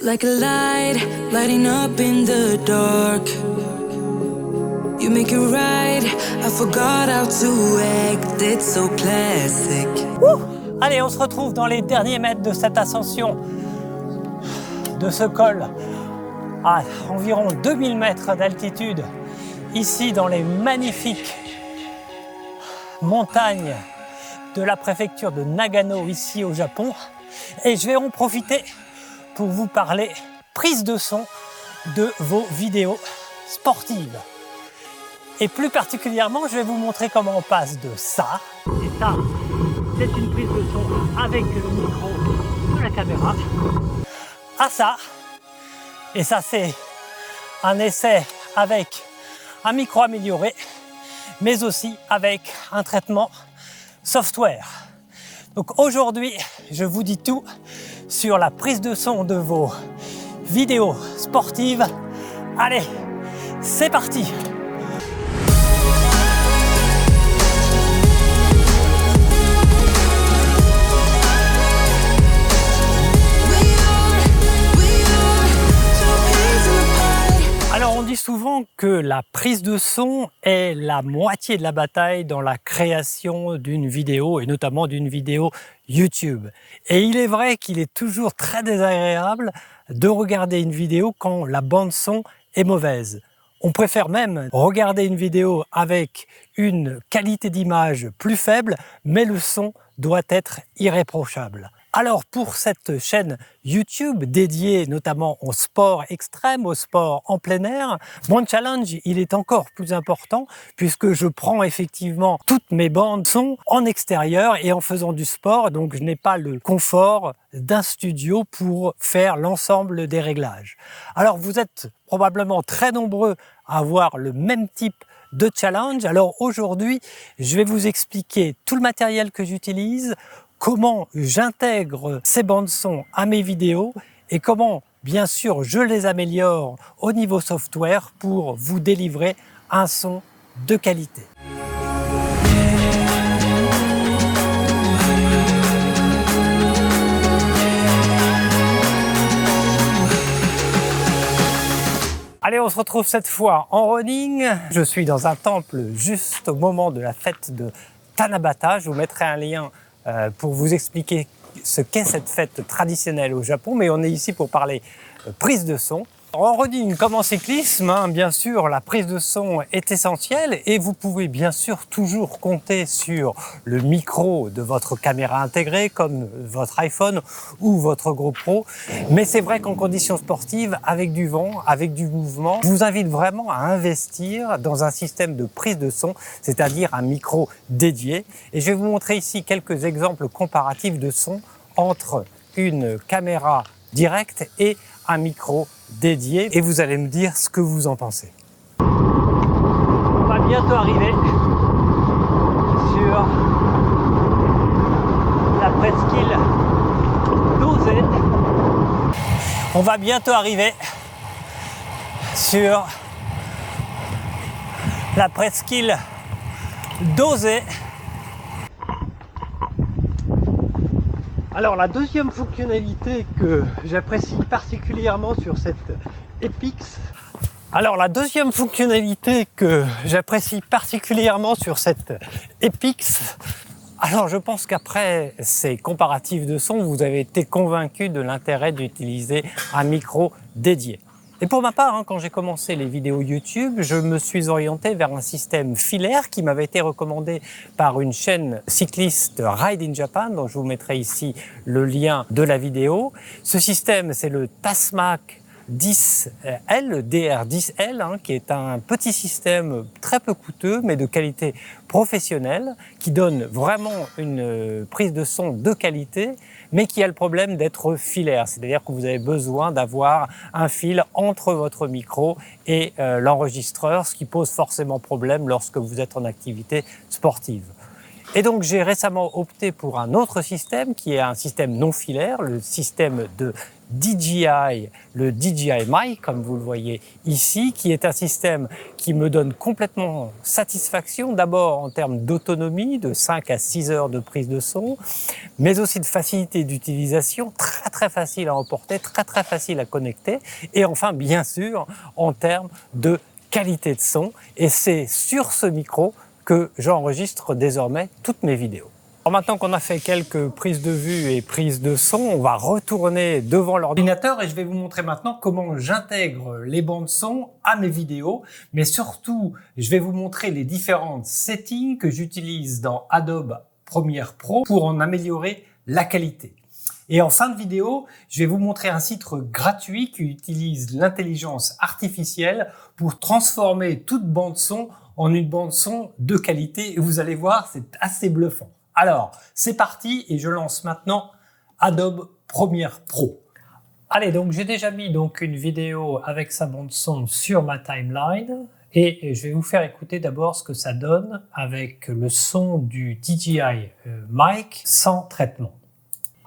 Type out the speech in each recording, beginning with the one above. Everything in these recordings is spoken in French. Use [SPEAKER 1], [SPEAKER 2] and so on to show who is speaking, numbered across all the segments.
[SPEAKER 1] like a light, lighting up in the dark. You make it right, I forgot how to act, it's so classic.
[SPEAKER 2] Allez, on se retrouve dans les derniers mètres de cette ascension, de ce col à environ 2000 mètres d'altitude, ici dans les magnifiques montagnes de la préfecture de Nagano, ici au Japon. Et je vais en profiter pour vous parler prise de son de vos vidéos sportives. Et plus particulièrement, je vais vous montrer comment on passe de ça, et ça, c'est une prise de son avec le micro de la caméra, à ça. Et ça, c'est un essai avec un micro amélioré, mais aussi avec un traitement software. Donc aujourd'hui, je vous dis tout sur la prise de son de vos vidéos sportives. Allez, c'est parti! Alors on dit souvent que la prise de son est la moitié de la bataille dans la création d'une vidéo et notamment d'une vidéo YouTube. Et il est vrai qu'il est toujours très désagréable de regarder une vidéo quand la bande son est mauvaise. On préfère même regarder une vidéo avec une qualité d'image plus faible, mais le son doit être irréprochable. Alors pour cette chaîne YouTube dédiée notamment au sport extrême, au sport en plein air, mon challenge il est encore plus important puisque je prends effectivement toutes mes bandes son en extérieur et en faisant du sport, donc je n'ai pas le confort d'un studio pour faire l'ensemble des réglages. Alors vous êtes probablement très nombreux à avoir le même type de challenge. Alors aujourd'hui, je vais vous expliquer tout le matériel que j'utilise, comment j'intègre ces bandes son à mes vidéos et comment, bien sûr, je les améliore au niveau software pour vous délivrer un son de qualité. Allez, on se retrouve cette fois en running. Je suis dans un temple juste au moment de la fête de Tanabata. Je vous mettrai un lien pour vous expliquer ce qu'est cette fête traditionnelle au Japon, mais on est ici pour parler prise de son. En running comme en cyclisme, bien sûr, la prise de son est essentielle et vous pouvez bien sûr toujours compter sur le micro de votre caméra intégrée comme votre iPhone ou votre GoPro. Mais c'est vrai qu'en conditions sportives, avec du vent, avec du mouvement, je vous invite vraiment à investir dans un système de prise de son, c'est-à-dire un micro dédié. Et je vais vous montrer ici quelques exemples comparatifs de son entre une caméra directe et un micro dédié et vous allez me dire ce que vous en pensez. On va bientôt arriver sur la presqu'île d'Ose. On va bientôt arriver sur la presqu'île d'Ose. Alors la deuxième fonctionnalité que j'apprécie particulièrement sur cette Epix, alors je pense qu'après ces comparatifs de son, vous avez été convaincu de l'intérêt d'utiliser un micro dédié. Et pour ma part, quand j'ai commencé les vidéos YouTube, je me suis orienté vers un système filaire qui m'avait été recommandé par une chaîne cycliste Ride in Japan, dont je vous mettrai ici le lien de la vidéo. Ce système, c'est le Tasmac 10L, DR10L, qui est un petit système très peu coûteux, mais de qualité professionnelle, qui donne vraiment une prise de son de qualité, mais qui a le problème d'être filaire. C'est-à-dire que vous avez besoin d'avoir un fil entre votre micro et l'enregistreur, ce qui pose forcément problème lorsque vous êtes en activité sportive. Et donc j'ai récemment opté pour un autre système qui est un système non filaire, le système de DJI, le DJI Mic, comme vous le voyez ici, qui est un système qui me donne complètement satisfaction, d'abord en termes d'autonomie, de 5 à 6 heures de prise de son, mais aussi de facilité d'utilisation, très facile à emporter, très facile à connecter, et enfin, bien sûr, en termes de qualité de son, et c'est sur ce micro que j'enregistre désormais toutes mes vidéos. Alors maintenant qu'on a fait quelques prises de vue et prises de son, on va retourner devant l'ordinateur et je vais vous montrer maintenant comment j'intègre les bandes son à mes vidéos, mais surtout, je vais vous montrer les différentes settings que j'utilise dans Adobe Premiere Pro pour en améliorer la qualité. Et en fin de vidéo, je vais vous montrer un site gratuit qui utilise l'intelligence artificielle pour transformer toute bande son en une bande son de qualité. Et vous allez voir, c'est assez bluffant. Alors, c'est parti et je lance maintenant Adobe Premiere Pro. Allez, donc j'ai déjà mis une vidéo avec sa bande son sur ma timeline et je vais vous faire écouter d'abord ce que ça donne avec le son du DJI Mic sans traitement.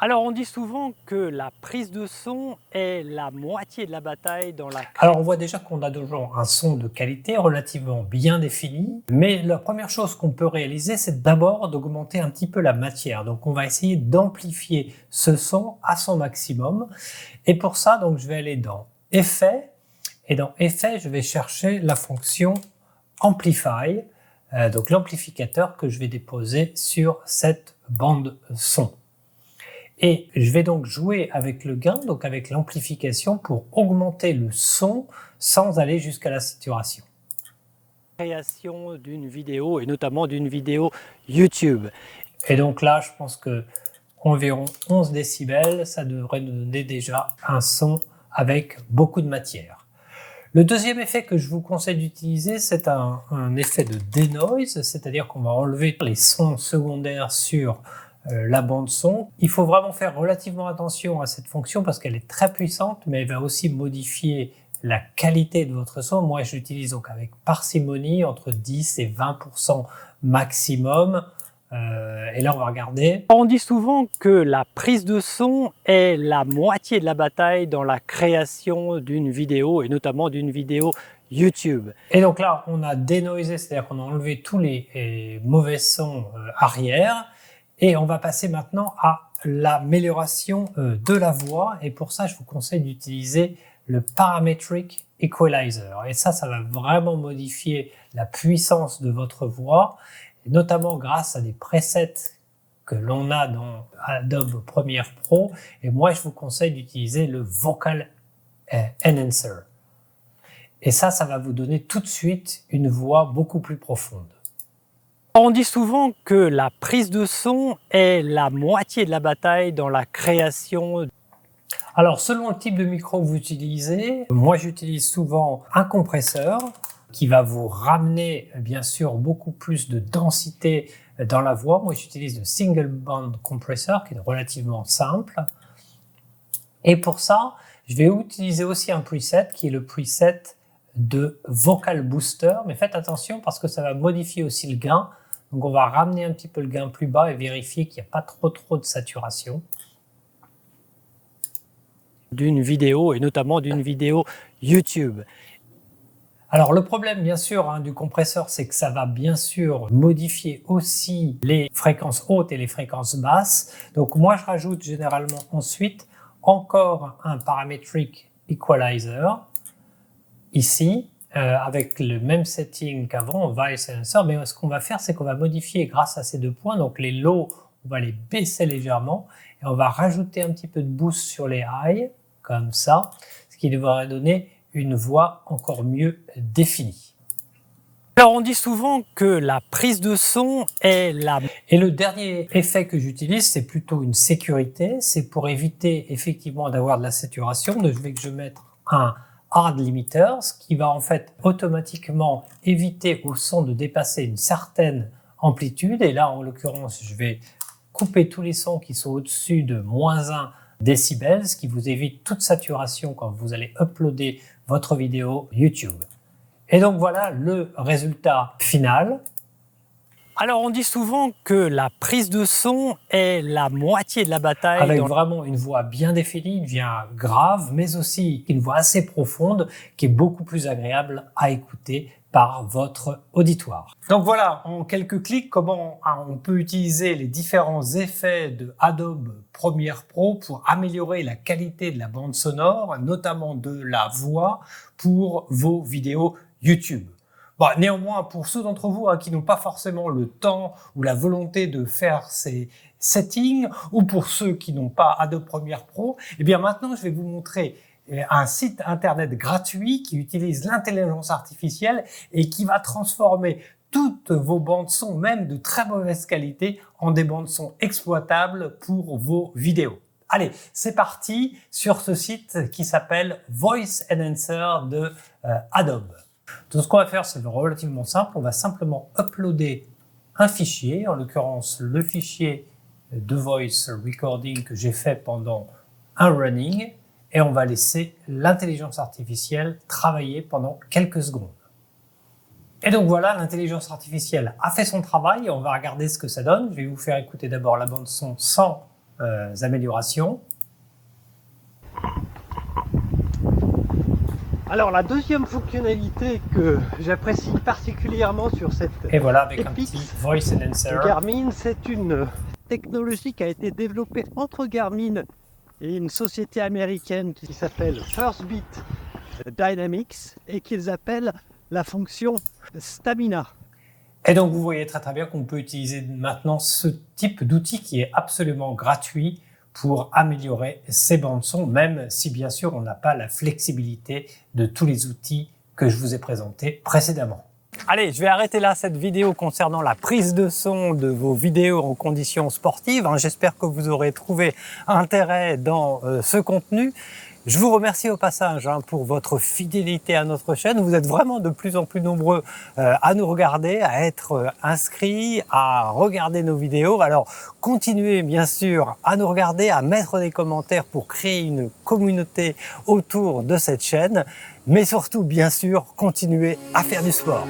[SPEAKER 2] Alors on dit souvent que la prise de son est la moitié de la bataille dans la... Alors on voit déjà qu'on a toujours un son de qualité relativement bien défini, mais la première chose qu'on peut réaliser, c'est d'abord d'augmenter un petit peu la matière. Donc on va essayer d'amplifier ce son à son maximum. Et pour ça, donc je vais aller dans Effets, et dans Effets, je vais chercher la fonction Amplify, donc l'amplificateur que je vais déposer sur cette bande son. Et je vais donc jouer avec le gain, donc avec l'amplification pour augmenter le son sans aller jusqu'à la saturation. Création d'une vidéo et notamment d'une vidéo YouTube. Et donc là, je pense que environ 11 décibels, ça devrait nous donner déjà un son avec beaucoup de matière. Le deuxième effet que je vous conseille d'utiliser, c'est un effet de denoise, c'est-à-dire qu'on va enlever les sons secondaires sur la bande son. Il faut vraiment faire relativement attention à cette fonction parce qu'elle est très puissante, mais elle va aussi modifier la qualité de votre son. Moi, je l'utilise donc avec parcimonie, entre 10 et 20% maximum. Et là, on va regarder. On dit souvent que la prise de son est la moitié de la bataille dans la création d'une vidéo, et notamment d'une vidéo YouTube. Et donc là, on a dénoisé, c'est-à-dire qu'on a enlevé tous les mauvais sons arrière. Et on va passer maintenant à l'amélioration de la voix. Et pour ça, je vous conseille d'utiliser le Parametric Equalizer. Et ça va vraiment modifier la puissance de votre voix, et notamment grâce à des presets que l'on a dans Adobe Premiere Pro. Et moi, je vous conseille d'utiliser le Vocal Enhancer. Et ça va vous donner tout de suite une voix beaucoup plus profonde. On dit souvent que la prise de son est la moitié de la bataille dans la création. Alors, selon le type de micro que vous utilisez, moi j'utilise souvent un compresseur qui va vous ramener bien sûr beaucoup plus de densité dans la voix. Moi j'utilise le Single Band Compressor qui est relativement simple. Et pour ça, je vais utiliser aussi un preset qui est le preset de Vocal Booster. Mais faites attention parce que ça va modifier aussi le gain. Donc on va ramener un petit peu le gain plus bas et vérifier qu'il n'y a pas trop de saturation. D'une vidéo et notamment d'une vidéo YouTube. Alors le problème bien sûr du compresseur, c'est que ça va bien sûr modifier aussi les fréquences hautes et les fréquences basses. Donc moi je rajoute généralement ensuite encore un Parametric Equalizer ici. Avec le même setting qu'avant, Voice Enhancer, mais ce qu'on va faire, c'est qu'on va modifier grâce à ces deux points. Donc les lows, on va les baisser légèrement et on va rajouter un petit peu de boost sur les highs, comme ça, ce qui devrait donner une voix encore mieux définie. Alors on dit souvent que la prise de son est la... Et le dernier effet que j'utilise, c'est plutôt une sécurité. C'est pour éviter effectivement d'avoir de la saturation. Donc je vais mettre un Hard Limiter, ce qui va en fait automatiquement éviter au son de dépasser une certaine amplitude. Et là, en l'occurrence, je vais couper tous les sons qui sont au-dessus de -1 décibels, ce qui vous évite toute saturation quand vous allez uploader votre vidéo YouTube. Et donc voilà le résultat final. Alors on dit souvent que la prise de son est la moitié de la bataille. Avec vraiment une voix bien définie, une voix grave, mais aussi une voix assez profonde qui est beaucoup plus agréable à écouter par votre auditoire. Donc voilà, en quelques clics, comment on peut utiliser les différents effets de Adobe Premiere Pro pour améliorer la qualité de la bande sonore, notamment de la voix, pour vos vidéos YouTube. Bon, néanmoins, pour ceux d'entre vous qui n'ont pas forcément le temps ou la volonté de faire ces settings, ou pour ceux qui n'ont pas Adobe Premiere Pro, eh bien maintenant je vais vous montrer un site internet gratuit qui utilise l'intelligence artificielle et qui va transformer toutes vos bandes son, même de très mauvaise qualité, en des bandes son exploitables pour vos vidéos. Allez, c'est parti sur ce site qui s'appelle Voice Enhancer de Adobe. Tout ce qu'on va faire, c'est relativement simple. On va simplement uploader un fichier, en l'occurrence le fichier de voice recording que j'ai fait pendant un running, et on va laisser l'intelligence artificielle travailler pendant quelques secondes. Et donc voilà, l'intelligence artificielle a fait son travail, et on va regarder ce que ça donne. Je vais vous faire écouter d'abord la bande son sans amélioration.
[SPEAKER 3] Alors la deuxième fonctionnalité que j'apprécie particulièrement sur cette
[SPEAKER 2] et voilà, avec
[SPEAKER 3] Epic
[SPEAKER 2] un petit Voice Enhancer
[SPEAKER 3] Garmin, c'est une technologie qui a été développée entre Garmin et une société américaine qui s'appelle Firstbeat Dynamics et qu'ils appellent la fonction Stamina.
[SPEAKER 2] Et donc vous voyez très bien qu'on peut utiliser maintenant ce type d'outil qui est absolument gratuit pour améliorer ces bandes son, même si bien sûr on n'a pas la flexibilité de tous les outils que je vous ai présentés précédemment. Allez, je vais arrêter là cette vidéo concernant la prise de son de vos vidéos en conditions sportives. J'espère que vous aurez trouvé intérêt dans ce contenu. Je vous remercie au passage pour votre fidélité à notre chaîne. Vous êtes vraiment de plus en plus nombreux à nous regarder, à être inscrits, à regarder nos vidéos. Alors continuez bien sûr à nous regarder, à mettre des commentaires pour créer une communauté autour de cette chaîne. Mais surtout, bien sûr, continuez à faire du sport.